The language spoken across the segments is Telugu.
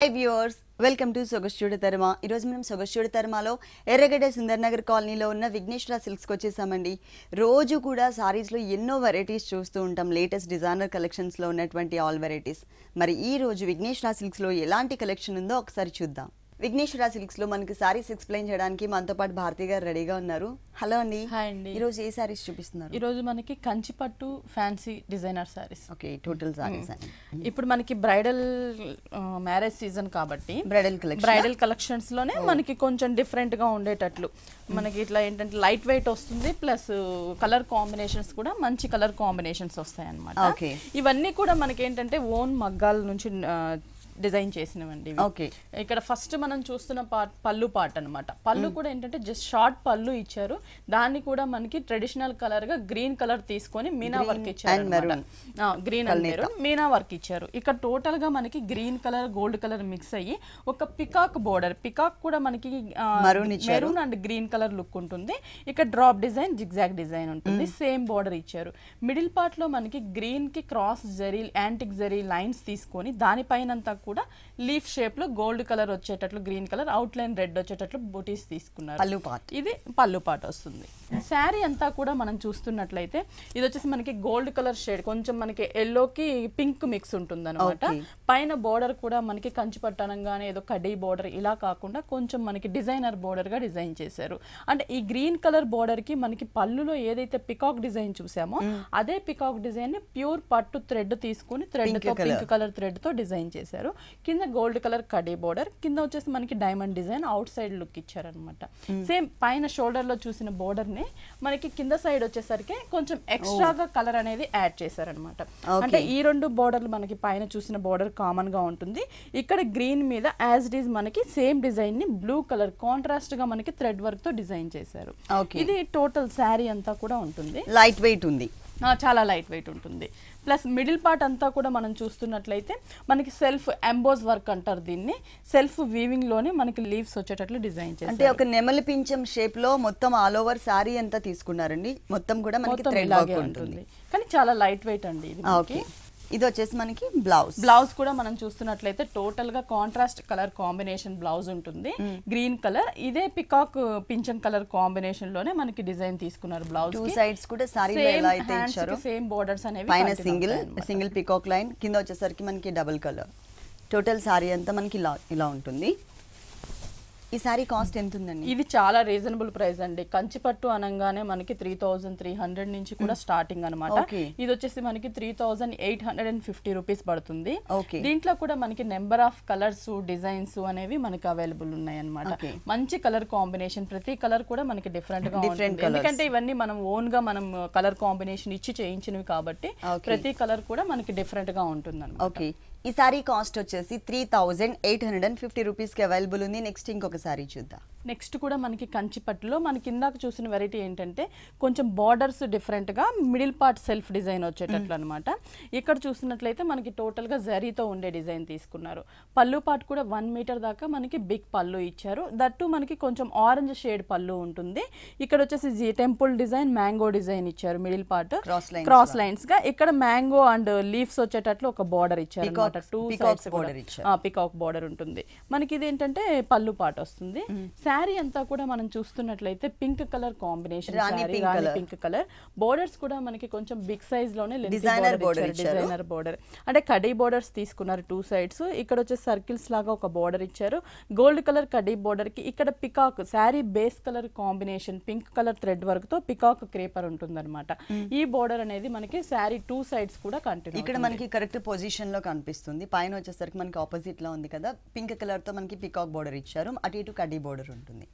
Hi viewers, welcome to Sogaschudi Tarama. ఈరోజు మనం సొగస్చూడి తరమలో ఎర్రగడ్డ సుందర్ నగర్ కాలనీలో ఉన్న విఘ్నేశ్వర సిల్క్స్కి వచ్చేసామండి. రోజు కూడా సారీస్లో ఎన్నో వెరైటీస్ చూస్తూ ఉంటాం, లేటెస్ట్ డిజైనర్ కలెక్షన్స్లో ఉన్నటువంటి ఆల్ వెరైటీస్. మరి ఈ రోజు విఘ్నేశ్వర సిల్క్స్లో ఎలాంటి కలెక్షన్ ఉందో ఒకసారి చూద్దాం. విఘ్నేశ్వర సిల్క్స్లో మనకి సారీస్ ఎక్స్ప్లెయిన్ చేయడానికి మనతో పాటు భారతి గారు రెడీగా ఉన్నారు. హలో అండి. హాయ్ అండి. ఈరోజు ఏ సారీస్ చూపిస్తున్నారు? ఈరోజు మనకి కంచిపట్టు fancy designer saris. Okay, total saris. ఇప్పుడు మనకి బ్రైడల్ మ్యారేజ్ సీజన్ కాబట్టి బ్రైడల్ కలెక్షన్స్ లోనే మనకి కొంచెం డిఫరెంట్ గా ఉండేటట్లు మనకి ఇట్లా ఏంటంటే లైట్ వెయిట్ వస్తుంది, ప్లస్ కలర్ కాంబినేషన్స్ కూడా మంచి కలర్ కాంబినేషన్స్ వస్తాయి అన్నమాట. ఇవన్నీ కూడా మనకి ఏంటంటే ఓన్ మగ్గాల నుంచి డిజైన్ చేసినవండి. ఇక్కడ ఫస్ట్ మనం చూస్తున్న పళ్ళు పార్ట్ అనమాట. పళ్ళు కూడా ఏంటంటే జస్ట్ షార్ట్ పళ్ళు ఇచ్చారు, దాన్ని కూడా మనకి ట్రెడిషనల్ కలర్ గా గ్రీన్ కలర్ తీసుకొని మీనా వర్క్ ఇచ్చారు, green and maroon Meena work ఇచ్చారు. ఇక్కడ టోటల్ గా మనకి green colour gold colour mix అయ్యి ఒక పికాక్ బోర్డర్, పికాక్ కూడా మనకి maroon and green colour look ఉంటుంది. ఇక్కడ డ్రాప్ డిజైన్ జిగ్జాగ్ డిజైన్ ఉంటుంది, సేమ్ బోర్డర్ ఇచ్చారు. మిడిల్ పార్ట్ లో మనకి గ్రీన్ కి cross zari antique zari lines తీసుకొని దానిపైనంతా కూడా లీఫ్ షేప్ లో గోల్డ్ కలర్ వచ్చేటట్లు, green colour outline red వచ్చేటట్లు బూటీస్ తీసుకున్నారు. ఇది పళ్ళు పార్ట్ వస్తుంది. శారీ అంతా కూడా మనం చూస్తున్నట్లయితే ఇది వచ్చేసి మనకి గోల్డ్ కలర్ షేడ్, కొంచెం మనకి ఎల్లోకి పింక్ మిక్స్ ఉంటుంది అనమాట. పైన బోర్డర్ కూడా మనకి కంచి పట్టనంగానే ఏదో కడ్డీ బోర్డర్ ఇలా కాకుండా కొంచెం మనకి డిజైనర్ బోర్డర్ గా డిజైన్ చేశారు. అంటే ఈ గ్రీన్ కలర్ బోర్డర్ కి మనకి పళ్ళులో ఏదైతే పికాక్ డిజైన్ చూసామో అదే పికాక్ డిజైన్ ని ప్యూర్ పట్టు థ్రెడ్ తీసుకుని థ్రెడ్ తో పింక్ కలర్ థ్రెడ్ తో డిజైన్ చేశారు. కింద గోల్డ్ కలర్ కడీ బోర్డర్, కింద వచ్చేసి మనకి diamond design out side look ఇచ్చారనమాట. సేమ్ పైన షోల్డర్ లో చూసిన బోర్డర్ ని మనకి కింద సైడ్ వచ్చేసరికి కొంచెం ఎక్స్ట్రాగా కలర్ అనేది యాడ్ చేశారనమాట. అంటే ఈ రెండు బోర్డర్లు మనకి పైన చూసిన బోర్డర్ కామన్ గా ఉంటుంది. ఇక్కడ గ్రీన్ మీద యాజ్ ఇట్ ఈస్ మనకి సేమ్ డిజైన్ ని బ్లూ కలర్ కాంట్రాస్ట్ గా మనకి థ్రెడ్ వర్క్ తో డిజైన్ చేశారు. ఇది టోటల్ శారీ అంతా కూడా ఉంటుంది. లైట్ వెయిట్ ఉంది, చాలా లైట్ వెయిట్ ఉంటుంది. ప్లస్ మిడిల్ పార్ట్ అంతా కూడా మనం చూస్తున్నట్లయితే మనకి సెల్ఫ్ ఎంబోస్ వర్క్ అంటారు దీన్ని. సెల్ఫ్ వీవింగ్ లోనే మనకి లీవ్స్ వచ్చేటట్లు డిజైన్ చేశారు. అంటే ఒక నెమలి పించం షేప్ లో మొత్తం ఆల్ ఓవర్ సారీ అంతా తీసుకున్నారండి. మొత్తం కూడా మనకి థ్రెడ్ వర్క్ ఉంటుంది, కానీ చాలా లైట్ వెయిట్ అండి ఇది. ఓకే, ఇది వచ్చేసి మనకి బ్లౌజ్ కూడా మనం చూస్తున్నట్లయితే టోటల్ గా కాంట్రాస్ట్ కలర్ కాంబినేషన్ బ్లౌజ్ ఉంటుంది, గ్రీన్ కలర్. ఇదే పికాక్ పింఛన్ కలర్ కాంబినేషన్ లోనే మనకి డిజైన్ తీసుకున్నారు. బ్లౌజ్ టూ సైడ్స్ కూడా సారీలో ఎలా అయితే ఇచ్చారో సేమ్ బోర్డర్స్ అనేవి, పైన సింగిల్ పికాక్ లైన్, కింద వచ్చేసరికి మనకి డబుల్ కలర్. టోటల్ సారీ అంతా మనకి ఇలా ఉంటుంది. ఈ సారీ కాస్ట్ ఎంత ఉందండి? ఇది చాలా రీజనబుల్ ప్రైస్ అండి. కంచిపట్టు అనగానే మనకి 3300 నుంచి కూడా స్టార్టింగ్ అనమాట. ఇది వచ్చేసి మనకి 3850 రూపీస్ పడుతుంది. దీంట్లో కూడా మనకి నెంబర్ ఆఫ్ కలర్స్ డిజైన్స్ అనేవి మనకి అవైలబుల్ ఉన్నాయి అనమాట. మంచి కలర్ కాంబినేషన్, ప్రతి కలర్ కూడా మనకి డిఫరెంట్ గా ఉంటుంది. ఎందుకంటే ఇవన్నీ మనం ఓన్ గా మనం కలర్ కాంబినేషన్ ఇచ్చి చేయించినవి కాబట్టి ప్రతి కలర్ కూడా మనకి డిఫరెంట్ గా ఉంటుంది అన్నమాట. ఈ సారీ కాస్ట్ వచ్చేసి 3850 రూపీస్ కి అవైలబుల్ ఉంది. నెక్స్ట్ ఇంకొక సారీ చూద్దాం. నెక్స్ట్ కూడా మనకి కంచిపట్టులో మనకి ఇందాక చూసిన వెరైటీ ఏంటంటే కొంచెం బార్డర్స్ డిఫరెంట్ గా మిడిల్ పార్ట్ సెల్ఫ్ డిజైన్ వచ్చేటట్లు అనమాట. ఇక్కడ చూసినట్లయితే మనకి టోటల్ గా జరీతో ఉండే డిజైన్ తీసుకున్నారు. పళ్ళు పార్ట్ కూడా 1 మీటర్ దాకా మనకి బిగ్ పళ్ళు ఇచ్చారు. దట్టు మనకి కొంచెం ఆరెంజ్ షేడ్ పళ్ళు ఉంటుంది. ఇక్కడ వచ్చేసి టెంపుల్ డిజైన్, మ్యాంగో డిజైన్ ఇచ్చారు. మిడిల్ పార్ట్ క్రాస్ లైన్స్ గా ఇక్కడ మ్యాంగో అండ్ లీవ్స్ వచ్చేటట్లు ఒక బార్డర్ ఇచ్చారు. పికాక్ బోర్డర్ ఉంటుంది మనకి. ఇది ఏంటంటే పళ్ళు పాట వస్తుంది. శారీ అంతా కూడా మనం చూస్తున్నట్లయితే pink colour combination, pink colour. Borders కూడా మనకి కొంచెం బిగ్ సైజ్ లోనే డిజైనర్ బోర్డర్, అంటే కడీ బోర్డర్స్ తీసుకున్నారు టూ సైడ్స్. ఇక్కడ వచ్చే సర్కిల్స్ లాగా ఒక బోర్డర్ ఇచ్చారు. గోల్డ్ కలర్ కడీ బోర్డర్ కి ఇక్కడ peacock sari base colour combination pink colour thread work తో పికాక్ క్రేపర్ ఉంటుంది అనమాట. ఈ బోర్డర్ అనేది మనకి శారీ టూ సైడ్స్ కూడా కంటిన్యూ. ఇక్కడ మనకి కరెక్ట్ పొజిషన్ లో కనిపిస్తుంది. పైన వచ్చేసరికి మనకి ఆపోజిట్ లో ఉంది కదా, పింక్ కలర్ తో మనకి పికాక్ బోర్డర్ ఇచ్చారు. అటు ఇటు కడ్డీ బోర్డర్ ఉంటుంది.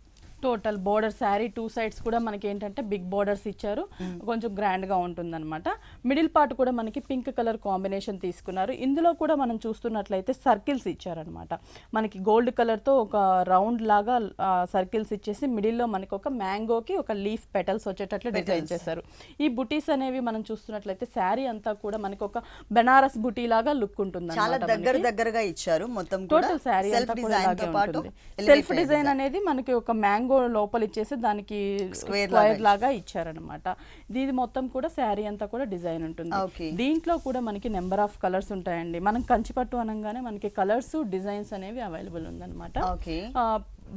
Total border sari two sides కూడా మనకి ఏంటంటే బిగ్ బోర్డర్స్ ఇచ్చారు, కొంచెం గ్రాండ్ గా ఉంటుంది అనమాట. మిడిల్ పార్ట్ కూడా మనకి పింక్ కలర్ కాంబినేషన్ తీసుకున్నారు. ఇందులో కూడా మనం చూస్తున్నట్లయితే సర్కిల్స్ ఇచ్చారనమాట. మనకి గోల్డ్ కలర్ తో ఒక రౌండ్ లాగా సర్కిల్స్ ఇచ్చేసి మిడిల్ లో మనకి ఒక మ్యాంగోకి ఒక లీఫ్ పెటల్స్ వచ్చేటట్లు డిజైన్ చేశారు. ఈ బుటీస్ అనేవి మనం చూస్తున్నట్లయితే శారీ అంతా కూడా మనకి ఒక బెనారస్ బుటీ లాగా లుక్ ఉంటుంది. చాలా దగ్గరగా ఇచ్చారు మొత్తం. టోటల్ శారీ అంతా కూడా సెల్ఫ్ డిజైన్ అనేది మనకి ఒక మ్యాంగో మ్యాంగో లోపల ఇచ్చేసి దానికి స్క్వేర్ లాగా ఇచ్చారనమాట. ఇది మొత్తం కూడా శారీ అంతా కూడా డిజైన్ ఉంటుంది. దీంట్లో కూడా మనకి నెంబర్ ఆఫ్ కలర్స్ ఉంటాయండి. మనం కంచిపట్టు అనగానే మనకి కలర్స్ డిజైన్స్ అనేవి అవైలబుల్ ఉందన్నమాట.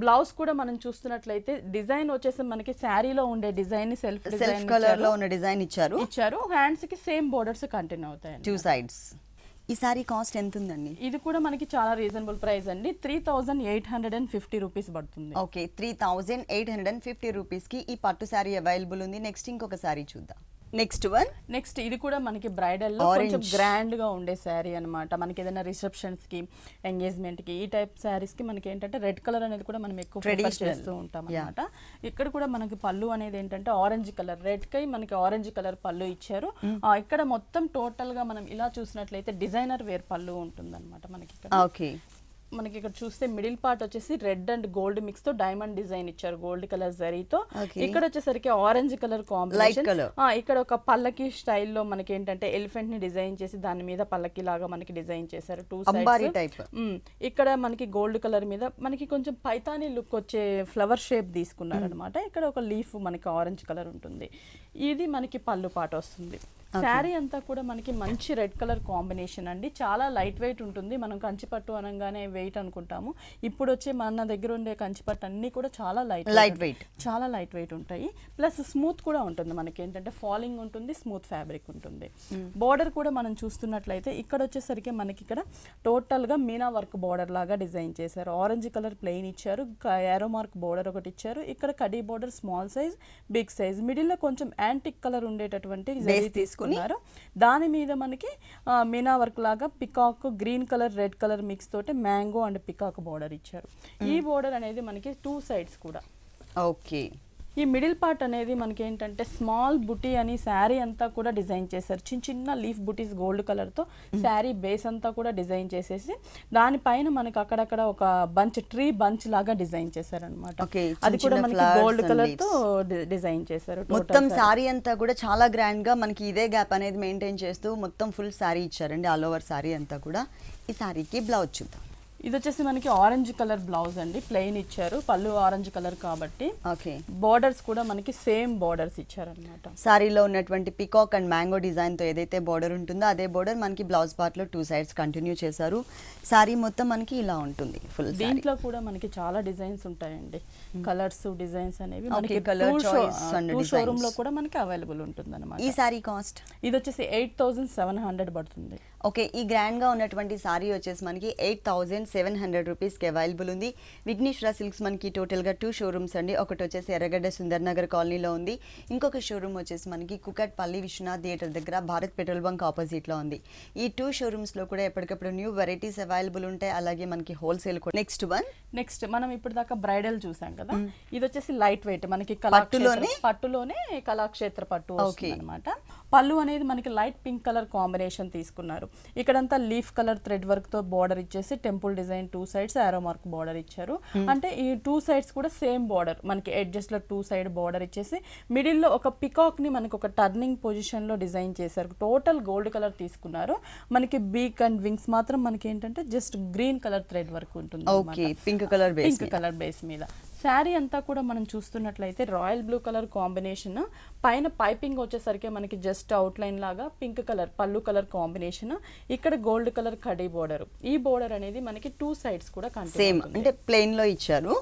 బ్లౌజ్ కూడా మనం చూస్తున్నట్లయితే డిజైన్ వచ్చేసి మనకి శారీలో ఉండే డిజైన్ సెల్ఫ్ కలర్ లో ఉన్న డిజైన్ ఇచ్చారు. హ్యాండ్స్ కి సేమ్ బోర్డర్స్ కంటిన్యూ అవుతాయి 2 sides. ఈ సారీ కాస్ట్ ఎంత ఉందండి? ఇది కూడా మనకి చాలా రీజనబుల్ ప్రైస్ అండి. 3850 రూపీస్ పడుతుంది. ఓకే, 3850 రూపీస్ కి ఈ పట్టు సారీ అవైలబుల్ ఉంది. నెక్స్ట్ ఇంకొక సారీ చూద్దాం. నెక్స్ట్ ఇది కూడా మనకి బ్రైడల్ లో కొంచెం గ్రాండ్ గా ఉండే శారీ అన్నమాట. మనకి ఏదైనా రిసెప్షన్స్ కి, ఎంగేజ్మెంట్ కి, ఈ టైప్ శారీస్ కి మనకి ఏంటంటే రెడ్ కలర్ అనేది కూడా మనం ఎక్కువ ప్రిఫర్ చేస్తూ ఉంటాం అన్నమాట. ఇక్కడ కూడా మనకి పళ్ళు అనేది ఏంటంటే ఆరెంజ్ కలర్, రెడ్ కై మనకి ఆరెంజ్ కలర్ పళ్ళు ఇచ్చారు. ఇక్కడ మొత్తం టోటల్ గా మనం ఇలా చూసినట్లయితే డిజైనర్ వేర్ పళ్ళు ఉంటుంది అనమాట మనకి ఇక్కడ. మనకి ఇక్కడ చూస్తే మిడిల్ పార్ట్ వచ్చేసి రెడ్ అండ్ గోల్డ్ మిక్స్ తో డైమండ్ డిజైన్ ఇచ్చారు, గోల్డ్ కలర్ జరీతో. ఇక్కడ వచ్చేసరికి ఆరెంజ్ కలర్ కాంబినేషన్. ఇక్కడ ఒక పల్లకి స్టైల్లో మనకి ఏంటంటే ఎలిఫెంట్ ని డిజైన్ చేసి దాని మీద పల్లకి లాగా మనకి డిజైన్ చేశారు. 2 sides. ఇక్కడ మనకి గోల్డ్ కలర్ మీద మనకి కొంచెం పైతానీ లుక్ వచ్చే ఫ్లవర్ షేప్ తీసుకున్నారు అనమాట. ఇక్కడ ఒక లీఫ్ మనకి ఆరెంజ్ కలర్ ఉంటుంది. ఇది మనకి పళ్ళు పాట వస్తుంది. శారీ అంతా కూడా మనకి మంచి రెడ్ కలర్ కాంబినేషన్ అండి. చాలా లైట్ వెయిట్ ఉంటుంది. మనం కంచిపట్టు అనగానే వెయిట్ అనుకుంటాము. ఇప్పుడు వచ్చే మన దగ్గర ఉండే కంచిపట్టు అన్ని కూడా చాలా లైట్ వెయిట్ ఉంటాయి. ప్లస్ స్మూత్ కూడా ఉంటుంది. మనకి ఏంటంటే ఫాలింగ్ ఉంటుంది, స్మూత్ ఫ్యాబ్రిక్ ఉంటుంది. బోర్డర్ కూడా మనం చూస్తున్నట్లయితే ఇక్కడ వచ్చేసరికి మనకి ఇక్కడ టోటల్ గా మీనా వర్క్ బోర్డర్ లాగా డిజైన్ చేశారు. ఆరెంజ్ కలర్ ప్లెయిన్ ఇచ్చారు, ఏరో మార్క్ బోర్డర్ ఒకటి ఇచ్చారు. ఇక్కడ కడీ border small size, big size, middle లో కొంచెం యాంటిక్ కలర్ ఉండేటటువంటి జరీ తీసుకున్నారు. దాని మీద మనకి మీనా వర్క్ లాగా peacock, green colour, red colour mix తోటి మ్యాంగో అండ్ పికాక్ బోర్డర్ ఇచ్చారు. ఈ బోర్డర్ అనేది మనకి 2 sides కూడా. ఈ మిడిల్ పార్ట్ అనేది మనకి ఏంటంటే స్మాల్ బుటీ అని శారీ అంతా కూడా డిజైన్ చేశారు. చిన్న లీఫ్ బుటీస్ గోల్డ్ కలర్ తో శారీ బేస్ అంతా కూడా డిజైన్ చేసేసి దానిపైన మనకి అక్కడక్కడ ఒక ట్రీ బంచ్ లాగా డిజైన్ చేశారు అనమాట. అది కూడా మనకి గోల్డ్ కలర్ తో డిజైన్ చేశారు. మొత్తం శారీ అంతా కూడా చాలా గ్రాండ్ గా మనకి ఇదే గ్యాప్ అనేది మెయింటైన్ చేస్తూ మొత్తం ఫుల్ శారీ ఇచ్చారండి. ఆల్ ఓవర్ శారీ అంతా కూడా. ఈ శారీకి బ్లౌజ్ చూద్దాం. ఇది వచ్చేసి మనకి ఆరెంజ్ కలర్ బ్లౌజ్ అండి. ప్లెయిన్ ఇచ్చారు, పళ్ళు ఆరెంజ్ కలర్ కాబట్టి బోర్డర్స్ కూడా మనకి సేమ్ బోర్డర్స్ ఇచ్చారనమాట. సారీలో ఉన్నటువంటి పికాక్ అండ్ మ్యాంగో డిజైన్ తో ఏదైతే బోర్డర్ ఉంటుందో అదే బోర్డర్ మనకి బ్లౌజ్ పార్ట్ లో 2 sides కంటిన్యూ చేశారు. సారీ మొత్తం మనకి ఇలా ఉంటుంది ఫుల్. దీంట్లో కూడా మనకి చాలా డిజైన్స్ ఉంటాయండి. కలర్స్, డిజైన్స్ అనేవి మనకి షోరూమ్ లో కూడా మనకి అవైలబుల్ ఉంటుంది అనమాట. ఈ సారీ కాస్ట్ ఇది వచ్చేసి 8700 పడుతుంది. ఓకే, ఈ గ్రాండ్ గా ఉన్నటువంటి సారీ వచ్చేసి మనకి 8700 రూపీస్ కి అవైలబుల్ ఉంది. విఘ్నేశ్వర సిల్క్స్ మనకి టోటల్ గా 2 షోరూమ్స్ అండి. ఒకటి వచ్చేసి ఎర్రగడ్డ సుందర్ నగర్ కాలనీలో ఉంది. ఇంకొక షోరూమ్ వచ్చేసి మనకి కుకట్పల్లి విశ్వనాథ్ థియేటర్ దగ్గర భారత్ పెట్రోల్ బంక్ ఆపోజిట్ లో ఉంది. ఈ 2 షోరూమ్స్ లో కూడా ఎప్పటికప్పుడు న్యూ వెరైటీస్ అవైలబుల్ ఉంటాయి. అలాగే మనకి హోల్సేల్ కూడా. నెక్స్ట్ మనం ఇప్పుడు దాకా బ్రైడల్ చూసాం కదా. ఇది వచ్చేసి లైట్ వెయిట్ మనకి పట్టులోనే కళాక్షేత్ర పట్టు వస్తుంది అనమాట. పళ్ళు అనేది మనకి లైట్ పింక్ కలర్ కాంబినేషన్ తీసుకున్నారు. ఇక్కడంతా లీఫ్ కలర్ థ్రెడ్ వర్క్ తో బోర్డర్ ఇచ్చేసి టెంపుల్ డిజైన్ 2 sides ఆరో మార్క్ బోర్డర్ ఇచ్చారు. అంటే ఈ 2 sides కూడా సేమ్ బోర్డర్ మనకి ఎడ్జెస్ లో 2 side బోర్డర్ ఇచ్చేసి మిడిల్ లో ఒక పికాక్ ని మనకి ఒక టర్నింగ్ పొజిషన్ లో డిజైన్ చేశారు. టోటల్ గోల్డ్ కలర్ తీసుకున్నారు. మనకి బీక్ అండ్ వింగ్స్ మాత్రం మనకి ఏంటంటే just green colour thread work ఉంటుంది. పింక్ కలర్ బేస్ మీద. శారీ అంతా కూడా మనం చూస్తున్నట్లయితే రాయల్ బ్లూ కలర్ కాంబినేషన్, పైన పైపింగ్ వచ్చేసరికి మనకి జస్ట్ అవుట్ లైన్ లాగా పింక్ కలర్ పళ్ళు కలర్ కాంబినేషన్. ఇక్కడ గోల్డ్ కలర్ కడీ బోర్డర్. ఈ బోర్డర్ అనేది మనకి 2 sides కూడా సేమ్ అంటే ప్లెయిన్ లో ఇచ్చారు.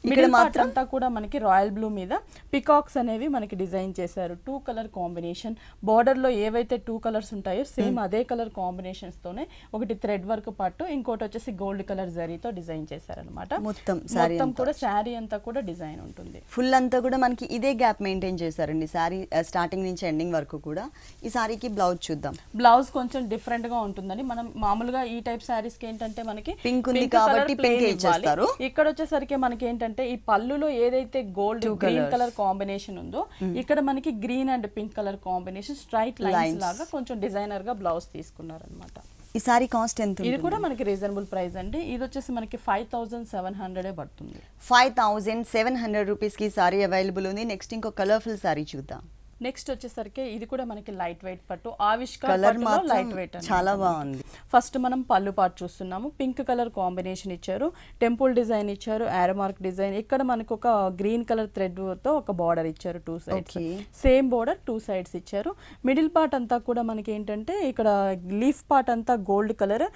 ఇక్కడ మాత్రం అంతా కూడా మనకి రాయల్ బ్లూ మీద పికాక్స్ అనేవి మనకి డిజైన్ చేశారు. 2 కలర్ కాంబినేషన్. బోర్డర్ లో ఏవైతే 2 కలర్స్ ఉంటాయో సేమ్ అదే కలర్ కాంబినేషన్స్ తోనే ఒకటి థ్రెడ్ వర్క్ పట్టు, ఇంకోటి వచ్చేసి గోల్డ్ కలర్ జరీతో డిజైన్ చేశారనమాట. మొత్తం కూడా శారీ అంతా కూడా డిజైన్ ఉంటుంది. ఫుల్ అంతా కూడా మనకి ఇదే గ్యాప్ మెయింటైన్ చేశారండి సారీ స్టార్టింగ్ నుంచి ఎండింగ్ వరకు కూడా. ఈ సారీకి బ్లౌజ్ చూద్దాం. బ్లౌజ్ కొంచెం డిఫరెంట్ గా ఉంటుందని మనం మామూలుగా ఈ టైప్ సారీస్ కి ఏంటంటే మనకి పింక్ ఉంది కాబట్టి పింక్ ఇచ్చేస్తారు. ఇక్కడ వచ్చేసరికి మనకి ఏంటంటే ఈ పళ్ళులో ఏదైతే గోల్డ్ గ్రీన్ కలర్ కాంబినేషన్ ఉందో ఇక్కడ మనకి green and pink colour combination straight lines లాగా కొంచెం డిజైనర్ గా బ్లౌజ్ తీసుకున్నారు అనమాట. ఈ సారీ కాస్ట్ ఎంత? ఇది కూడా మనకి రీజనబుల్ ప్రైస్ అండి. ఇది వచ్చేసి మనకి 5700 పడుతుంది. 5700 రూపీస్ కి సారీ అవైలబుల్ ఉంది. నెక్స్ట్ ఇంకో కలర్ఫుల్ సారీ చూద్దాం. నెక్స్ట్ వచ్చేసరికి ఇది కూడా మనకి లైట్ వెయిట్ పట్టు, ఆవిష్కార్ కలర్ పట్టులో మాత్రం లైట్ వెయిట్ చాలా బాగుంది. ఫస్ట్ మనం పళ్ళు పార్ట్ చూస్తున్నాము. పింక్ కలర్ కాంబినేషన్ ఇచ్చారు, టెంపుల్ డిజైన్ ఇచ్చారు, ఆరో మార్క్ డిజైన్. ఇక్కడ మనకు ఒక గ్రీన్ కలర్ థ్రెడ్ తో ఒక బార్డర్ ఇచ్చారు, 2 సైడ్స్ సేమ్ బార్డర్ 2 సైడ్స్ ఇచ్చారు. మిడిల్ పార్ట్ అంతా కూడా మనకి ఏంటంటే ఇక్కడ లీఫ్ పార్ట్ అంతా గోల్డ్ కలర్,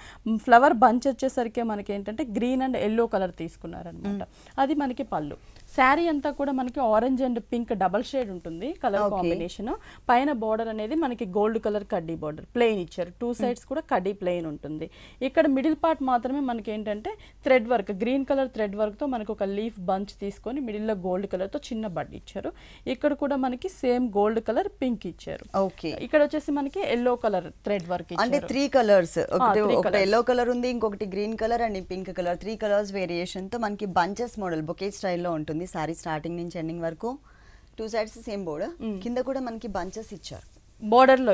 ఫ్లవర్ బంచ్ వచ్చేసరికి మనకి ఏంటంటే గ్రీన్ అండ్ ఎల్లో కలర్ తీసుకున్నారనమాట. అది మనకి పళ్ళు. శారీ అంతా కూడా మనకి orange and pink double shade ఉంటుంది కలర్ కాంబినేషన్. పైన బార్డర్ అనేది మనకి గోల్డ్ కలర్ కడ్డీ బార్డర్ ప్లెయిన్ ఇచ్చారు, 2 సైడ్స్ కూడా కడ్డీ ప్లెయిన్ ఉంటుంది. ఇక్కడ మిడిల్ పార్ట్ మాత్రమే మనకి ఏంటంటే thread work, green colour thread work తో మనకి ఒక లీఫ్ బంచ్ తీసుకొని మిడిల్ లో గోల్డ్ కలర్ తో చిన్న బడ్ ఇచ్చారు. ఇక్కడ కూడా మనకి సేమ్ గోల్డ్ కలర్ పింక్ ఇచ్చారు. ఇక్కడ వచ్చేసి మనకి ఎల్లో కలర్ థ్రెడ్ వర్క్ ఇచ్చారు. అంటే 3 కలర్స్, ఒకటి ఎల్లో కలర్ ఉంది, ఇంకొకటి green colour and pink colour, 3 colours variation తో మనకి బంచెస్ మోడల్ బొకే స్టైల్లో ఉంటుంది. సారీ స్టార్టింగ్ నుంచి ఎండింగ్ వరకు 2 సైడ్స్ సేమ్ బోర్డర్, కింద కూడా మనకి బంచెస్ ఇచ్చారు బోర్డర్ లో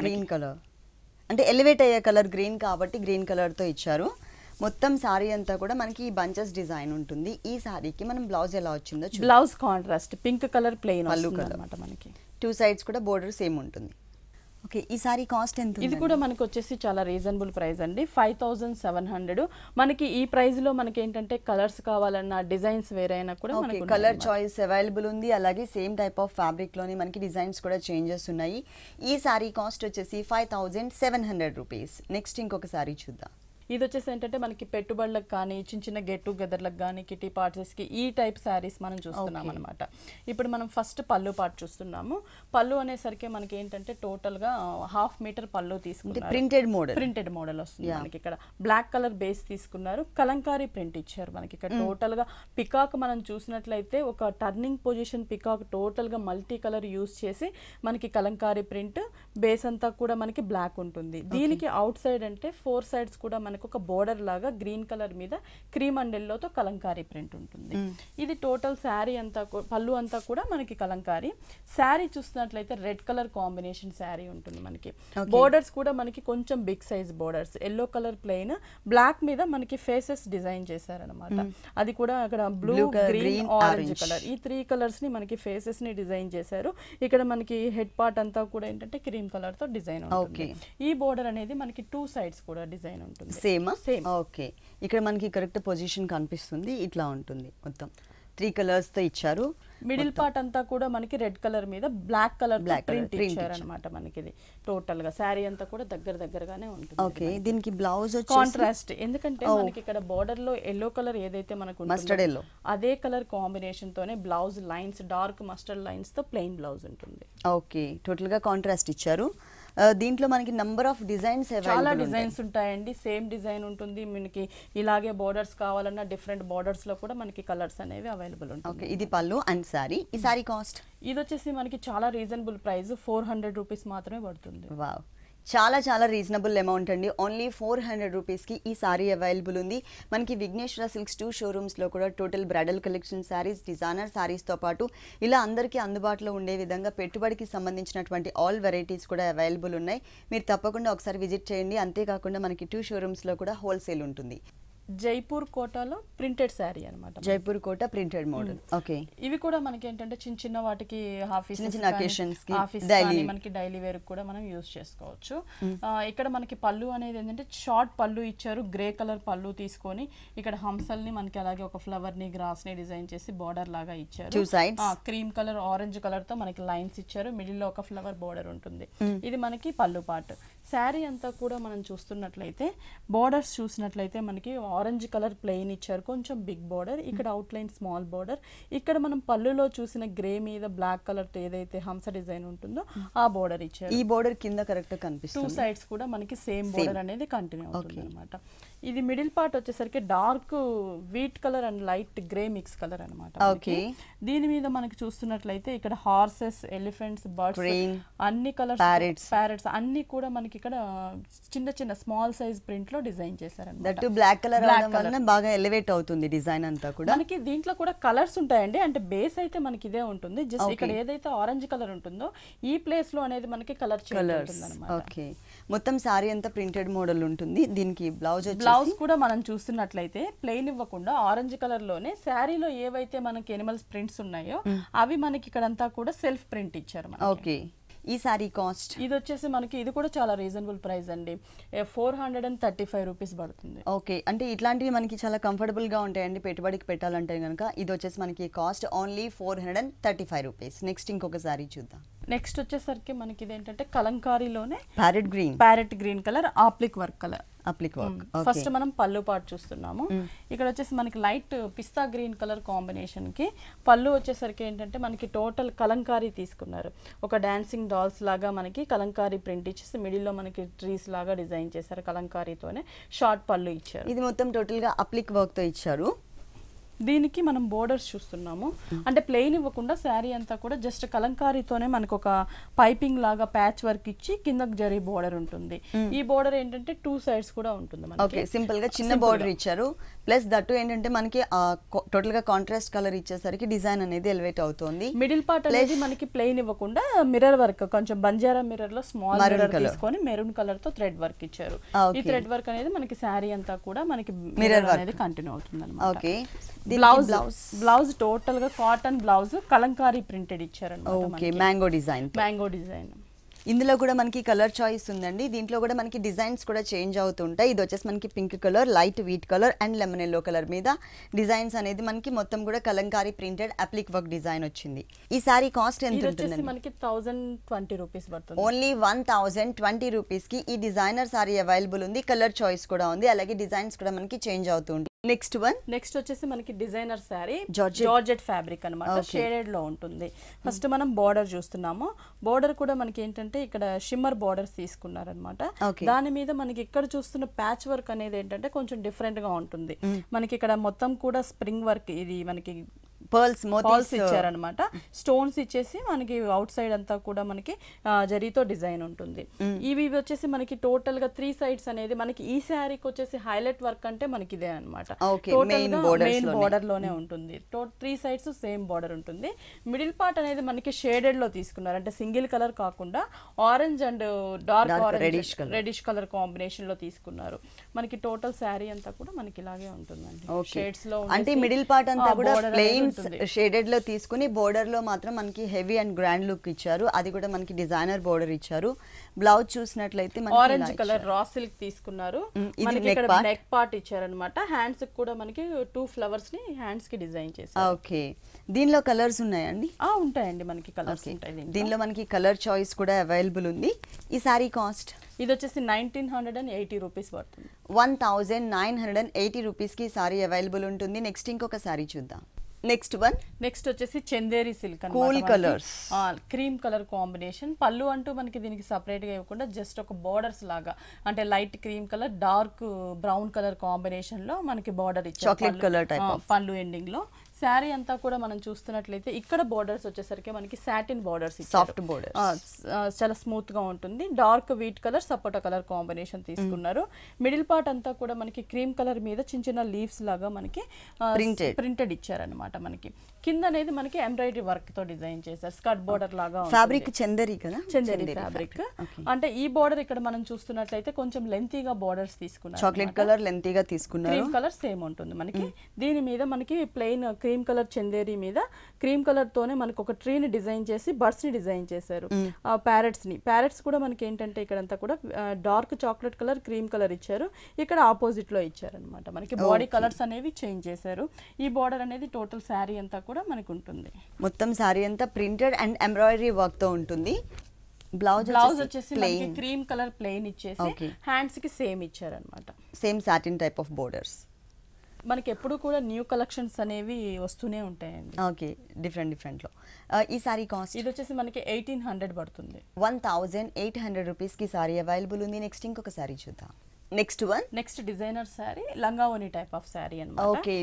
గ్రీన్ కలర్. అంటే ఎలివేట్ అయ్యే కలర్ గ్రీన్ కాబట్టి గ్రీన్ కలర్ తో ఇచ్చారు. మొత్తం సారీ అంతా కూడా మనకి ఈ బంచెస్ డిజైన్ ఉంటుంది. ఈ సారీకి మనం బ్లౌజ్ ఎలా వచ్చిందో blouse contrast pink colour plain అన్నమాట. మనకి 2 సైడ్స్ కూడా బోర్డర్ సేమ్ ఉంటుంది. ఓకే, ఈ సారీ కాస్ట్ ఎంత? ఇది కూడా మనకి వచ్చేసి చాలా రీజనబుల్ ప్రైస్ అండి, 5700. మనకి ఈ ప్రైస్ లో మనకి ఏంటంటే కలర్స్ కావాలన్నా డిజైన్స్ వేరైనా కూడా మనకి కలర్ చాయిస్ అవైలబుల్ ఉంది. అలాగే సేమ్ టైప్ ఆఫ్ ఫ్యాబ్రిక్ లోని మనకి డిజైన్స్ కూడా చేంజెస్ ఉన్నాయి. ఈ సారీ కాస్ట్ వచ్చేసి 5700 రూపీస్. నెక్స్ట్ ఇంకొక సారీ చూద్దాం. ఇది వచ్చేసి ఏంటంటే మనకి పెట్టుబడులకు కానీ చిన్న చిన్న గెట్ టుగెదర్లకు కానీ కిటీ పార్టీస్కి ఈ టైప్ శారీస్ మనం చూస్తున్నాం అనమాట. ఇప్పుడు మనం ఫస్ట్ పళ్ళు పార్ట్ చూస్తున్నాము. పళ్ళు అనేసరికి మనకి ఏంటంటే టోటల్గా 1/2 మీటర్ పళ్ళు తీసుకున్నారు. ప్రింటెడ్ మోడల్ వస్తుంది మనకి. ఇక్కడ బ్లాక్ కలర్ బేస్ తీసుకున్నారు, కలంకారీ ప్రింట్ ఇచ్చారు మనకి. ఇక్కడ టోటల్గా పికాక్ మనం చూసినట్లయితే ఒక టర్నింగ్ పొజిషన్ పికాక్ టోటల్గా మల్టీ కలర్ యూస్ చేసి మనకి కలంకారీ ప్రింట్ బేస్ అంతా కూడా మనకి బ్లాక్ ఉంటుంది. దీనికి అవుట్ సైడ్ అంటే 4 సైడ్స్ కూడా మనకు ఒక బోర్డర్ లాగా గ్రీన్ కలర్ మీద క్రీమ్ అండ్ ఎల్లోతో కలంకారీ ప్రింట్ ఉంటుంది. ఇది టోటల్ శారీ అంతా పళ్ళు అంతా కూడా మనకి కలంకారీ. శారీ చూసినట్లయితే రెడ్ కలర్ కాంబినేషన్ శారీ ఉంటుంది మనకి. బోర్డర్స్ కూడా మనకి కొంచెం big size borders, yellow colour plain, black మీద మనకి ఫేసెస్ డిజైన్ చేశారనమాట. అది కూడా అక్కడ బ్లూ, గ్రీన్, ఆరెంజ్ కలర్, ఈ 3 కలర్స్ ని మనకి ఫేసెస్ ని డిజైన్ చేశారు. ఇక్కడ మనకి హెడ్ పార్ట్ అంతా కూడా ఏంటంటే క్రీమ్ కలర్ తో డిజైన్ ఉంటుంది. ఈ బోర్డర్ అనేది మనకి 2 సైడ్స్ కూడా డిజైన్ ఉంటుంది. సేమ్. ఓకే, ఇక్కడ మనకి కరెక్ట్ పొజిషన్ కనిపిస్తుంది. ఇట్లా ఉంటుంది. మొత్తం 3 కలర్స్ తో ఇచ్చారు. మిడిల్ పార్ట్ అంతా కూడా మనకి రెడ్ కలర్ మీద బ్లాక్ కలర్ ప్రింట్ ఇచ్చారు అనమాట. మనకి ఇది టోటల్ గా శారీ అంతా కూడా దగ్గరగానే ఉంటుంది. ఓకే, దీనికి బ్లౌజ్ కాంట్రాస్ట్, ఎందుకంటే మనకి ఇక్కడ బోర్డర్ లో ఎల్లో కలర్ ఏదైతే మనకు మస్టర్డ్ ఎల్లో, అదే కలర్ కాంబినేషన్ తోనే blouse lines dark mustard lines తో ప్లెయిన్ బ్లౌజ్ ఉంటుంది. ఓకే, టోటల్ గా కాంట్రాస్ట్ ఇచ్చారు. దీంట్లో మనకి నంబర్ ఆఫ్ డిజైన్స్ చాలా డిజైన్స్ ఉంటాయండి. సేమ్ డిజైన్ ఉంటుంది మనకి. ఇలాగే బోర్డర్స్ కావాలన్నా డిఫరెంట్ బోర్డర్స్ లో కూడా మనకి కలర్స్ అనేవి అవైలబుల్ ఉంటాయి. ఓకే, ఇది పళ్ళు అండ్ సారీ. ఈ సారీ కాస్ట్ ఇది వచ్చేసి మనకి చాలా రీజనబుల్ ప్రైస్, 400 రూపీస్ మాత్రమే పడుతుంది. వావ్, చాలా రీజనబుల్ అమౌంట్ అండి. ఓన్లీ 400 రూపీస్కి ఈ సారీ అవైలబుల్ ఉంది. మనకి విఘ్నేశ్వర సిల్క్స్ 2 షోరూమ్స్లో కూడా total bridal collection saris, designer శారీస్తో పాటు ఇలా అందరికీ అందుబాటులో ఉండే విధంగా పెట్టుబడికి సంబంధించినటువంటి ఆల్ వెరైటీస్ కూడా అవైలబుల్ ఉన్నాయి. మీరు తప్పకుండా ఒకసారి విజిట్ చేయండి. అంతేకాకుండా మనకి 2 షోరూమ్స్లో కూడా హోల్సేల్ ఉంటుంది. జైపూర్ కోటాలో ప్రింటెడ్ శారీ అనమాట. జైపూర్ కోట ప్రింటెడ్ మోడల్. ఓకే, ఇవి కూడా మనకి ఏంటంటే చిన్న వాటికి ఆఫీస్ మనకి డైలీ వేర్ కూడా మనం యూజ్ చేసుకోవచ్చు. ఇక్కడ మనకి పళ్ళు అనేది ఏంటంటే షార్ట్ పళ్ళు ఇచ్చారు, గ్రే కలర్ పళ్ళు తీసుకొని ఇక్కడ హంసల్ని మనకి అలాగే ఒక ఫ్లవర్ ని గ్రాస్ ని డిజైన్ చేసి బార్డర్ లాగా ఇచ్చారు. క్రీమ్ కలర్ ఆరెంజ్ కలర్ తో మనకి లైన్స్ ఇచ్చారు. మిడిల్ లో ఒక ఫ్లవర్ బార్డర్ ఉంటుంది. ఇది మనకి పళ్ళు పార్ట్. శారీ అంతా కూడా మనం చూస్తున్నట్లయితే బోర్డర్స్ చూసినట్లయితే మనకి ఆరెంజ్ కలర్ ప్లెయిన్ ఇచ్చారు, కొంచెం బిగ్ బోర్డర్, ఇక్కడ అవుట్ లైన్ స్మాల్ బోర్డర్. ఇక్కడ మనం పళ్ళులో చూసిన గ్రే మీద బ్లాక్ కలర్ ఏదైతే హంస డిజైన్ ఉంటుందో ఆ బోర్డర్ ఇచ్చారు. ఈ బోర్డర్ కింద కరెక్ట్ కనిపిస్తుంది. 2 సైడ్స్ కూడా మనకి సేమ్ బోర్డర్ అనేది కంటిన్యూ అవుతుంది అనమాట. ఇది మిడిల్ పార్ట్ వచ్చేసరికి dark wheat colour and light grey mix colour అనమాట. దీని మీద మనకి చూస్తున్నట్లయితే ఇక్కడ హార్సెస్, ఎలిఫెంట్స్, బర్డ్స్, అన్ని కలర్స్, ప్యారెట్స్ అన్ని కూడా మనకి ఇక్కడ చిన్న స్మాల్ సైజ్ ప్రింట్ లో డిజైన్ చేశారు. బ్లాక్ కలర్ బాగా ఎలివేట్ అవుతుంది డిజైన్ అంతా కూడా. మనకి దీంట్లో కూడా కలర్స్ ఉంటాయండి. అంటే బేస్ అయితే మనకి ఇదే ఉంటుంది. జస్ట్ ఇక్కడ ఏదైతే ఆరెంజ్ కలర్ ఉంటుందో ఈ ప్లేస్ లో అనేది మనకి కలర్ చేంజ్ ఉంటుంది అన్నమాట. ఓకే, మొత్తం సారీ అంతా ప్రింటెడ్ మోడల్ ఉంటుంది. దీనికి బ్లౌజ్ బ్లౌజ్ కూడా మనం చూస్తున్నట్లయితే ప్లెయిన్ ఇవ్వకుండా ఆరెంజ్ కలర్ లోనే శారీలో ఏవైతే మనకి ఎనిమల్స్ ప్రింట్స్ ఉన్నాయో అవి మనకి ఇక్కడంతా కూడా సెల్ఫ్ ప్రింట్ ఇచ్చారు. ఓకే, ఈ సారీ కాస్ట్ ఇది వచ్చేసి మనకి ఇది కూడా చాలా రీజనబుల్ ప్రైస్ అండి, 435 రూపీస్ పడుతుంది. ఓకే, అంటే ఇట్లాంటివి మనకి చాలా కంఫర్టబుల్ గా ఉంటాయండి పెట్టుబడికి పెట్టాలంటే కనుక. ఇది వచ్చేసి మనకి కాస్ట్ ఓన్లీ 435 రూపీస్. నెక్స్ట్ ఇంకొక సారీ చూద్దాం. నెక్స్ట్ వచ్చేసరికి మనకి ఇదేంటంటే కలంకారీలోనే parrot green colour applique work colour. First మనం పళ్ళు పాటు చూస్తున్నాము. ఇక్కడ వచ్చేసి మనకి లైట్ పిస్తా గ్రీన్ కలర్ కాంబినేషన్ కి పళ్ళు వచ్చేసరికి ఏంటంటే మనకి టోటల్ కలంకారీ తీసుకున్నారు. ఒక డాన్సింగ్ డాల్స్ లాగా మనకి కలంకారీ ప్రింట్ ఇచ్చేసి మిడిల్ లో మనకి ట్రీస్ లాగా డిజైన్ చేశారు. కలంకారీతోనే షార్ట్ పళ్ళు ఇచ్చారు. ఇది మొత్తం టోటల్ గా అప్లిక్ వర్క్ తో ఇచ్చారు. దీనికి మనం బోర్డర్స్ చూస్తున్నాము. అంటే ప్లెయిన్ ఇవ్వకుండా శారీ అంతా కూడా జస్ట్ కలంకారీతోనే మనకు ఒక పైపింగ్ లాగా ప్యాచ్ వర్క్ ఇచ్చి కిందకి జరీ బోర్డర్ ఉంటుంది. ఈ బోర్డర్ ఏంటంటే 2 సైడ్స్ కూడా ఉంటుంది. ఓకే, సింపుల్ గా చిన్న బోర్డర్ ఇచ్చారు. ప్లస్ దట్టు ఏంటంటే మనకి టోటల్ గా కాంట్రాస్ట్ కలర్ ఇచ్చేసరికి డిజైన్ అనేది ఎలివేట్ అవుతుంది. మిడిల్ పార్ట్ అనేది మనకి ప్లెయిన్ ఇవ్వకుండా మిర్రర్ వర్క్, కొంచెం బంజారా మిర్రర్ లో స్మాల్ మిర్రర్ తీసుకొని మెరూన్ కలర్ తో థ్రెడ్ వర్క్ ఇచ్చారు. ఈ థ్రెడ్ వర్క్ అనేది మనకి శారీ అంతా కూడా మనకి మిర్రర్ అనేది కంటిన్యూ అవుతుంది అన్నమాట. ఓకే, బ్లౌజ్ టోటల్ గా కాటన్ బ్లౌజ్ కలంకారీ ప్రింటెడ్ ఇచ్చారు. Okay, mango design. ఇందులో కూడా మనకి కలర్ చాయిస్ ఉందండి. దీంట్లో కూడా మనకి డిజైన్స్ కూడా చేంజ్ అవుతుంటాయి. ఇది వచ్చేసి మనకి pink colour, light wheat colour and lemon yellow colour మీద డిజైన్స్ అనేది మనకి మొత్తం కూడా కలంకారీ ప్రింటెడ్ అప్లిక్ వర్క్ డిజైన్ వచ్చింది. ఈ సారీ కాస్ట్ ఎంత ఉంటుంది? మనకి 1020 రూపీస్ పడుతుంది. ఓన్లీ 1020 రూపీస్ కి ఈ డిజైనర్ సారీ అవైలబుల్ ఉంది. కలర్ చాయిస్ కూడా ఉంది, అలాగే డిజైన్స్ కూడా మనకి చేంజ్ అవుతుంది. నెక్స్ట్ వచ్చేసి మనకి డిజైనర్ శారీ జార్జెట్ ఫ్యాబ్రిక్ అన్నమాట, షేడెడ్ లో ఉంటుంది. ఫస్ట్ మనం బోర్డర్ చూస్తున్నాము. బోర్డర్ కూడా మనకి ఏంటంటే ఇక్కడ షిమ్మర్ బోర్డర్స్ తీసుకున్నారనమాట. దాని మీద మనకి ఇక్కడ చూస్తున్న ప్యాచ్ వర్క్ అనేది ఏంటంటే కొంచెం డిఫరెంట్ గా ఉంటుంది. మనకి ఇక్కడ మొత్తం కూడా స్ప్రింగ్ వర్క్, ఇది మనకి పర్ల్స్ ఇచ్చారనమాట. స్టోన్స్ ఇచ్చేసి మనకి అవుట్ సైడ్ అంతా కూడా మనకి జరీతో డిజైన్ ఉంటుంది. ఇవి వచ్చేసి మనకి టోటల్ గా 3 సైడ్స్ అనేది మనకి ఈ శారీకి వచ్చేసి హైలైట్ వర్క్ అంటే మనకి ఇదే అనమాట. మెయిన్ బోర్డర్ లోనే ఉంటుంది. 3 సైడ్స్ సేమ్ బోర్డర్ ఉంటుంది. మిడిల్ పార్ట్ అనేది మనకి షేడెడ్ లో తీసుకున్నారు. అంటే సింగిల్ కలర్ కాకుండా orange and dark orange reddish colour combination లో తీసుకున్నారు. మనకి టోటల్ శారీ అంతా కూడా మనకి ఇలాగే ఉంటుందండి. షేడ్స్ లో అంటే మిడిల్ పార్ట్ అంతా కూడా ప్లెయిన్ షేడెడ్ లో తీసుకుని బోర్డర్ లో మాత్రం మనకి హెవీ అండ్ గ్రాండ్ లుక్ ఇచ్చారు. అది కూడా మనకి డిజైనర్ బోర్డర్ ఇచ్చారు. బ్లౌజ్ చూసినట్లయితే ఆరెంజ్ కలర్ రా సిల్క్ తీసుకున్నారు. మనకి ఇక్కడ నెక్ పార్ట్ ఇచ్చారన్నమాట. హ్యాండ్స్ కూడా మనకి 2 ఫ్లవర్స్ ని హ్యాండ్స్ కి డిజైన్ చేశారు. ఓకే, దీనిలో కలర్స్ ఉన్నాయండి? ఉంటాయండి, మనకి కలర్స్ ఉంటాయి. దీనిలో మనకి కలర్ చాయిస్ కూడా అవైలబుల్ ఉంది. ఈ సారీ కాస్ట్ ఇది వచ్చేసి 1980 రూపీస్ పడుతుంది. 1980 రూపీస్ కి సారీ అవైలబుల్ ఉంటుంది. నెక్స్ట్ ఇంకొక సారీ చూద్దాం. నెక్స్ట్ వచ్చేసి Chanderi silk, cool colours, cream colour combination. పళ్ళు అంటూ మనకి దీనికి సపరేట్ గా ఇవ్వకుండా జస్ట్ ఒక బోర్డర్స్ లాగా, అంటే light cream colour, dark brown colour combination లో మనకి బార్డర్ ఇచ్చారు. చాక్లెట్ కలర్ టైప్ పళ్ళు ఎండింగ్ లో. శారీ అంతా కూడా మనం చూస్తున్నట్లయితే ఇక్కడ బోర్డర్స్ వచ్చేసరికి మనకి సాటిన్ బోర్డర్స్, సాఫ్ట్ బోర్డర్స్, చాలా స్మూత్ గా ఉంటుంది. డార్క్ వీట్ కలర్, సపోటా కలర్ కాంబినేషన్ తీసుకున్నారు. మిడిల్ పార్ట్ అంతా కూడా మనకి క్రీమ్ కలర్ మీద చిన్న చిన్న లీవ్స్ లాగా మనకి ప్రింటెడ్ ఇచ్చారనమాట. మనకి కింద అనేది మనకి ఎంబ్రాయిడరీ వర్క్ తో డిజైన్ చేశారు. స్కర్ట్ బోర్డర్ లాగా ఫ్యాబ్రిక్ చందేరి కదా, చందేరి ఫ్యాబ్రిక్. అంటే ఈ బోర్డర్ ఇక్కడ మనం చూస్తున్నట్లయితే కొంచెం లెంతీగా బోర్డర్స్ తీసుకున్నారు. చాక్లెట్ కలర్ లెంతీగా తీసుకున్నారు. క్రీమ్ కలర్ సేమ్ ఉంటుంది మనకి. దీని మీద మనకి ప్లెయిన్ క్రీమ్ కలర్ చందేరి మీద క్రీమ్ కలర్ తోనే మనకి ఒక ట్రీని డిజైన్ చేసి బర్డ్స్ ని డిజైన్ చేశారు. ప్యారెట్స్ కూడా మనకి ఏంటంటే ఇక్కడంతా కూడా dark chocolate colour, cream colour ఇచ్చారు. ఇక్కడ ఆపోజిట్ లో ఇచ్చారనమాట. మనకి బాడీ కలర్స్ అనేవి చేంజ్ చేశారు. ఈ బోర్డర్ అనేది టోటల్ శారీ అంతా కూడా మనకు ఉంటుంది. మొత్తం శారీ అంతా ప్రింటెడ్ అండ్ ఎంబ్రాయిడరీ వర్క్ తో ఉంటుంది. బ్లౌజ్ వచ్చేసి మనకి క్రీమ్ కలర్ ప్లెయిన్ ఇచ్చేసి హ్యాండ్స్ కి సేమ్ ఇచ్చారనమాట. Same satin type of borders. మనకి ఎప్పుడు కూడా న్యూ కలెక్షన్స్ అనేవి వస్తూనే ఉంటాయండి. ఓకే, డిఫరెంట్ లో. ఈ సారీ కాస్ట్ ఇది వచ్చేసి మనకి 1800 పడుతుంది. 1800 రూపీస్ కి సారీ అవైలబుల్ ఉంది. నెక్స్ట్ ఇంకొక సారీ చూద్దాం. నెక్స్ట్ డిజైనర్ సారీ, లంగావోని టైప్ ఆఫ్ సారీ అన్నమాట. ఓకే,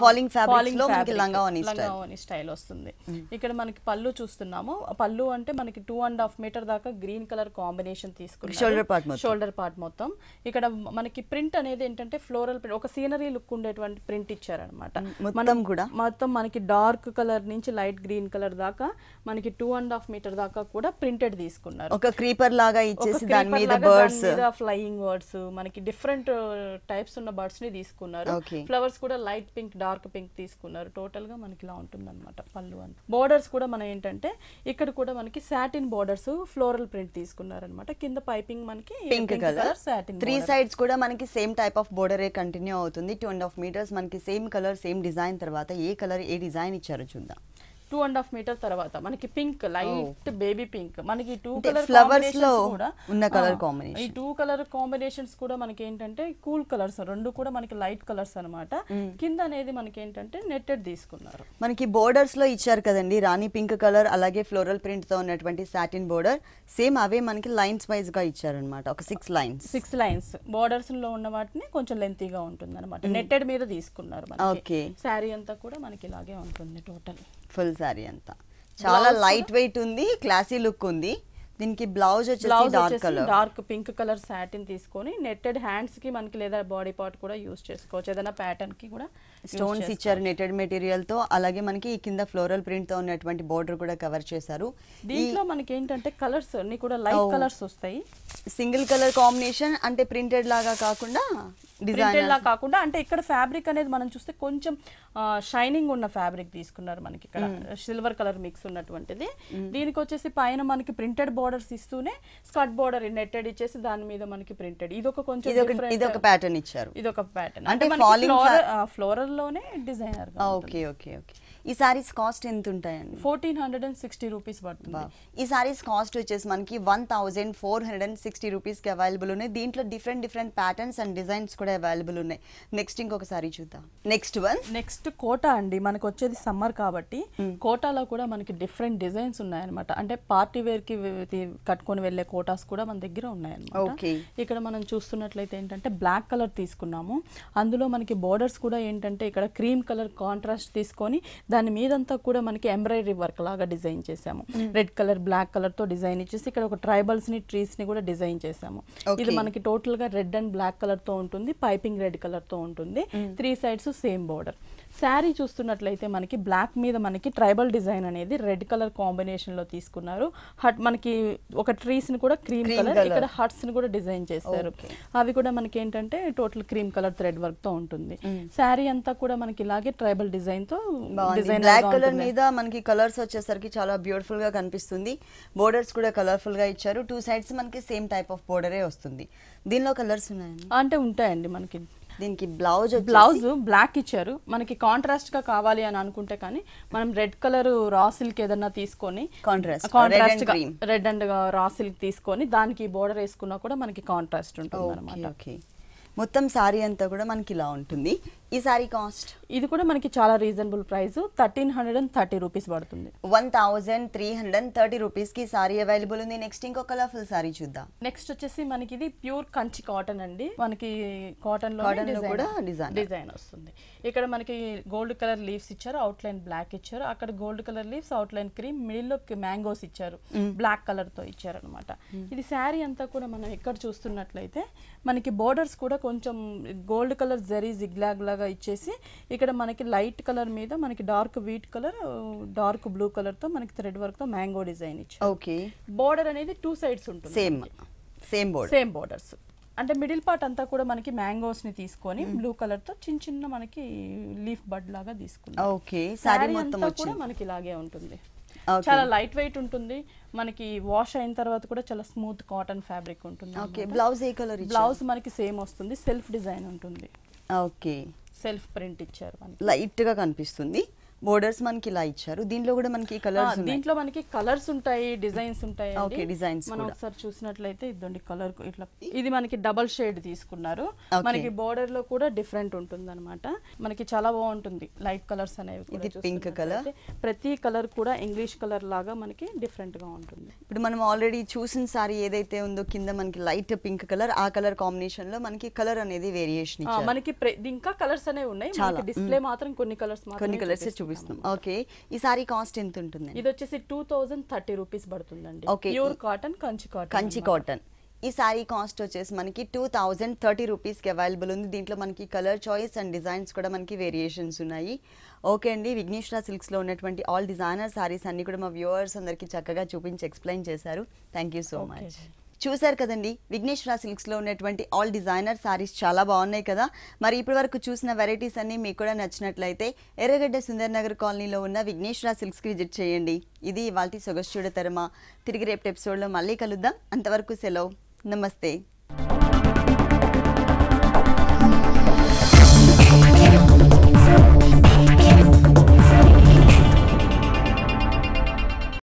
ఫాలింగ్ ఫ్యాబ్రిక్స్ లో మనకి లంగావోని స్టైల్ వస్తుంది. ఇక్కడ మనకి పళ్ళు చూస్తున్నాము. పళ్ళు అంటే మనకి 2.5 మీటర్ దాకా గ్రీన్ కలర్ కాంబినేషన్ తీసుకున్నారు. షోల్డర్ పార్ట్ మొత్తం. ఇక్కడ మనకి ప్రింట్ అనేది ఏంటంటే ఫ్లోరల్ ప్రింట్, ఒక సీనరీ లుక్ ఉండేటువంటి ప్రింట్ ఇచ్చారనమాట. మొత్తం మనకి డార్క్ కలర్ నుంచి లైట్ గ్రీన్ కలర్ దాకా మనకి 2.5 మీటర్ దాకా కూడా ప్రింటెడ్ తీసుకున్నారు. ఒక క్రీపర్ లాగా ఇచ్చేసి దాని మీద బర్డ్స్, ఫ్లయింగ్ బర్డ్స్, మనకి మనకి డిఫరెంట్ టైప్స్ ఉన్న బర్డ్స్ ని తీసుకున్నారు. Okay. ఫ్లవర్స్ కూడా లైట్ పింక్, డార్క్ పింక్ తీసుకున్నారు. టోటల్ గా మనకి ఇలా ఉంటుందన్నమాట పళ్ళు అని. బోర్డర్స్ కూడా మనం ఏంటంటే ఇక్కడ కూడా మనకి సాటిన్ బోర్డర్స్ ఫ్లోరల్ ప్రింట్ తీసుకున్నారు అనమాట. కింద పైపింగ్ మనకి పింక్ కలర్, సాటిన్ 3 సైడ్స్ కూడా మనకి same type of border continue అవుతుంది. 2.5 మీటర్స్ మనకి సేమ్ కలర్ సేమ్ డిజైన్. తర్వాత ఏ కలర్ ఏ డిజైన్ ఇచ్చారో చూద్దాం. 2.5 మీటర్ తర్వాత మనకి పింక్, లైట్ బేబీ పింక్, మనకి 2 కలర్ ఫ్లవర్స్ లో కూడా ఉన్న కలర్ ఈ కాంబినేషన్. 2 కలర్ కాంబినేషన్స్ కూడా మనకి ఏంటంటే కూల్ కలర్స్, రెండు కూడా మనకి లైట్ కలర్స్ అన్నమాట. కింద అనేది మనకి ఏంటంటే నెట్టెడ్ తీసుకున్నారు. మనకి బోర్డర్స్ లో ఇచ్చారు కదండి, రాణి పింక్ కలర్ అలాగే ఫ్లోరల్ ప్రింట్ తో ఉన్నటువంటి సాటిన్ బోర్డర్. సేమ్ అవే మనకి లైన్స్ వైజ్ గా ఇచ్చారనమాట. ఒక 6 లైన్స్ బోర్డర్స్ లో ఉన్న వాటిని కొంచెం లెంతీగా ఉంటుంది అనమాట. నెట్టెడ్ మీద తీసుకున్నారు మనకి. ఓకే. శారీ అంతా కూడా మనకి ఇలాగే ఉంటుంది టోటల్. ఫుల్ సారీ అంతా చాలా లైట్ వెయిట్ ఉంది, క్లాసీ లుక్ ఉంది. దీనికి బ్లౌజ్ వచ్చేసి dark colour, dark pink colour satin తీసుకొని నెట్టెడ్ హ్యాండ్స్ కి మనకి లేదా బాడీ పార్ట్ కూడా యూస్ చేసుకోవచ్చు. ఏదైనా ప్యాటర్న్ కి కూడా స్టోన్స్ ఇచ్చారు నెట్టెడ్ మెటీరియల్ తో. అలాగే మనకి కింద ఫ్లోరల్ ప్రింట్ తో ఉన్నటువంటి బోర్డర్ కూడా కవర్ చేశారు. దీంట్లో మనకి ఏంటంటే కలర్స్ అన్ని కూడా లైట్ కలర్స్ వస్తాయి. సింగిల్ కలర్ కాంబినేషన్, అంటే ప్రింటెడ్ లాగా కాకుండా ప్రింటెడ్ లా కాకుండా, అంటే ఇక్కడ ఫ్యాబ్రిక్ అనేది మనం చూస్తే కొంచెం షైనింగ్ ఉన్న ఫ్యాబ్రిక్ తీసుకున్నారు మనకి. ఇక్కడ సిల్వర్ కలర్ మిక్స్ ఉన్నటువంటిది. దీనికి వచ్చేసి పైన మనకి ప్రింటెడ్ బోర్డర్స్ ఇస్తూనే స్కర్ట్ బోర్డర్ నెట్టెడ్ ఇచ్చేసి దాని మీద మనకి ప్రింటెడ్. ఇది ఒక కొంచెం ఇది ఒక ప్యాటర్న్ ఇచ్చారు. ఇది ఒక ప్యాటర్న్, అంటే ఫ్లోరల్ లోనే డిజైనర్. Okay okay okay. ఈ సారీస్ కాస్ట్ ఎంత ఉంటాయండి? 1460 రూపీస్ పడుతుంది. ఈ సారీస్ కాస్ట్ వచ్చేసి మనకి 1460 రూపీస్ కి అవైలబుల్ ఉన్నాయి. దీంట్లో డిఫరెంట్ ప్యాటర్న్స్ అండ్ డిజైన్స్ కూడా అవైలబుల్ ఉన్నాయి. నెక్స్ట్ ఇంకొక సారీ చూద్దాం. నెక్స్ట్ కోటా అండి. మనకు వచ్చేది సమ్మర్ కాబట్టి కోటాలో కూడా మనకి డిఫరెంట్ డిజైన్స్ ఉన్నాయన్నమాట. అంటే పార్టీ వేర్ కి కట్టుకొని వెళ్లే కోటాస్ కూడా మన దగ్గర ఉన్నాయన్నమాట. ఇక్కడ మనం చూస్తున్నట్లయితే ఏంటంటే బ్లాక్ కలర్ తీసుకున్నాము. అందులో మనకి బోర్డర్స్ కూడా ఏంటంటే ఇక్కడ క్రీమ్ కలర్ కాంట్రాస్ట్ తీసుకొని దాని మీదంతా కూడా మనకి ఎంబ్రాయిడరీ వర్క్ లాగా డిజైన్ చేసాము. రెడ్ కలర్, బ్లాక్ కలర్ తో డిజైన్ ఇచ్చేసి ఇక్కడ ఒక ట్రైబల్స్ ని, ట్రీస్ ని కూడా డిజైన్ చేసాము. ఇది మనకి టోటల్ గా రెడ్ అండ్ బ్లాక్ కలర్ తో ఉంటుంది. పైపింగ్ రెడ్ కలర్ తో ఉంటుంది. 3 సైడ్స్ సేమ్ బోర్డర్. శారీ చూస్తున్నట్లయితే మనకి బ్లాక్ మీద మనకి ట్రైబల్ డిజైన్ అనేది రెడ్ కలర్ కాంబినేషన్ లో తీసుకున్నారు. హట్ మనకి ఒక ట్రీస్ ని కూడా క్రీమ్ కలర్, ఇక్కడ హట్స్ ని కూడా డిజైన్ చేశారు. అవి కూడా మనకి ఏంటంటే total cream colour thread work తో ఉంటుంది. శారీ అంతా కూడా మనకి ఇలాగే ట్రైబల్ డిజైన్ తో డిజైన్. బ్లాక్ కలర్ మీద మనకి కలర్స్ వచ్చేసరికి చాలా బ్యూటిఫుల్ గా కనిపిస్తుంది. బోర్డర్స్ కూడా కలర్ఫుల్ గా ఇచ్చారు. 2 సైడ్స్ మనకి సేమ్ టైప్ ఆఫ్ బోర్డరే వస్తుంది. దీనిలో కలర్స్ ఉన్నాయండి? అంటే ఉంటాయండి మనకి. దీనికి బ్లౌజ్ బ్లాక్ ఇచ్చారు. మనకి కాంట్రాస్ట్ గా కావాలి అని అనుకుంటే కానీ మనం రెడ్ కలర్ రా సిల్క్ ఏదన్నా తీసుకొని కాంట్రాస్ట్ గా రెడ్ అండ్ రా సిల్క్ తీసుకొని దానికి బోర్డర్ వేసుకున్నా కూడా మనకి కాంట్రాస్ట్ ఉంటుంది అన్నమాట. మొత్తం సారీ అంతా కూడా మనకి ఇలా ఉంటుంది. ఈ సారీ కాస్ట్ ఇది కూడా మనకి చాలా రీజనబుల్ ప్రైస్, 1330 రూపీస్ పడుతుంది. 1330 రూపీస్ కి సారీ అవైలబుల్ ఉంది. నెక్స్ట్ ఇంకో కలర్ఫుల్ సారీ చూద్దాం. నెక్స్ట్ వచ్చేసి మనకి ఇది ప్యూర్ కంచి కాటన్ అండి. మనకి కాటన్ లో కూడా డిజైన్ వస్తుంది. ఇక్కడ మనకి గోల్డ్ కలర్ లీవ్స్ ఇచ్చారు, అవుట్ లైన్ బ్లాక్ ఇచ్చారు. అక్కడ gold colour leaves, out line cream, middle లో మ్యాంగోస్ ఇచ్చారు, బ్లాక్ కలర్ తో ఇచ్చారు అనమాట. ఇది శారీ అంతా కూడా మనం ఇక్కడ చూస్తున్నట్లయితే మనకి బోర్డర్స్ కూడా కొంచెం గోల్డ్ కలర్ జరీ జిగ్లాగ్ లాగా ఇచ్చేసి ఇక్కడ మనకి లైట్ కలర్ మీద మనకి dark wheat colour, dark blue colour తో మనకి థ్రెడ్ వర్క్ తో మ్యాంగో డిజైన్ ఇచ్చారు. ఓకే. బోర్డర్ అనేది 2 సైడ్స్ ఉంటుంది. Same borders. అంటే మిడిల్ పార్ట్ అంతా కూడా మనకి మ్యాంగోస్ ని తీసుకొని బ్లూ కలర్ తో చిన్న చిన్న మనకి లీఫ్ బడ్ లాగా తీసుకున్నాం. ఓకే. సారీ మొత్తం కూడా మనకి ఇలాగే ఉంటుంది. చాలా లైట్ వెయిట్ ఉంటుంది. మనకి వాష్ అయిన తర్వాత కూడా చాలా స్మూత్ కాటన్ ఫ్యాబ్రిక్ ఉంటుంది. ఓకే. బ్లౌజ్ ఏ కలర్? బ్లౌజ్ మనకి సేమ్ వస్తుంది. సెల్ఫ్ డిజైన్ ఉంటుంది. ఓకే. సెల్ఫ్ ప్రింట్ ఇచ్చారు మనకి. లైట్ గా కనిపిస్తుంది. బోర్డర్స్ మనకి ఇలా ఇచ్చారు. దీంట్లో కూడా మనకి కలర్స్ ఉన్నాయి. దీంట్లో మనకి కలర్స్ ఉంటాయి, డిజైన్స్ ఉంటాయి. ఓకే. డిజైన్స్ మనం ఒకసారి చూసినట్లయితే ఇదండి కలర్ ఇట్లా. ఇది మనకి డబల్ షేడ్ తీసుకున్నారు. మనకి బోర్డర్ లో కూడా డిఫరెంట్ ఉంటుంది అనమాట. మనకి చాలా బాగుంటుంది. లైట్ కలర్స్ అనేవి కూడా. ఇది పింక్ కలర్. ప్రతి కలర్ కూడా ఇంగ్లీష్ కలర్ లాగా మనకి డిఫరెంట్ గా ఉంటుంది. ఇప్పుడు మనం ఆల్రెడీ చూసిన సారీ ఏదైతే ఉందో కింద మనకి లైట్ పింక్ కలర్, ఆ కలర్ కాంబినేషన్ లో మనకి కలర్ అనేది వేరియేషన్ ఇచ్చారు. మనకి ఇంకా కలర్స్ అనేవి ఉన్నాయి. మనకి డిస్ప్లే మాత్రం కొన్ని కలర్స్ చూపిస్తున్నాం. ఓకే. ఈ సారీ కాస్ట్ ఎంత ఉంటుంది? ఇది వచ్చేసి 2030 రూపీస్ పడుతుందండి. Pure cotton, Kanchi cotton. ఈ సారీ కాస్ట్ వచ్చేసి మనకి 2030 రూపీస్ కి అవైలబుల్ ఉంది. దీంట్లో మనకి కలర్ చాయిస్ అండ్ డిజైన్స్ కూడా మనకి వేరియేషన్స్ ఉన్నాయి. ఓకే అండి. విఘ్నేశ్వర సిల్క్స్ లో ఉన్నటువంటి ఆల్ డిజైనర్ సారీస్ అన్ని కూడా మా వ్యూవర్స్ అందరికి చక్కగా చూపించి ఎక్స్ప్లెయిన్ చేశారు. Thank you so much. చూశారు కదండి, విఘ్నేశ్వర సిల్క్స్లో ఉన్నటువంటి ఆల్ డిజైనర్ సారీస్ చాలా బాగున్నాయి కదా. మరి ఇప్పటి వరకు చూసిన వెరైటీస్ అన్నీ మీకు కూడా నచ్చినట్లయితే ఎర్రగడ్డ సుందర్ నగర్ కాలనీలో ఉన్న విఘ్నేశ్వర సిల్క్స్కి విజిట్ చేయండి. ఇది ఇవాల్టి సొగసు చూడతరమా. తిరిగి రేపటి ఎపిసోడ్లో మళ్ళీ కలుద్దాం. అంతవరకు సెలవు, నమస్తే.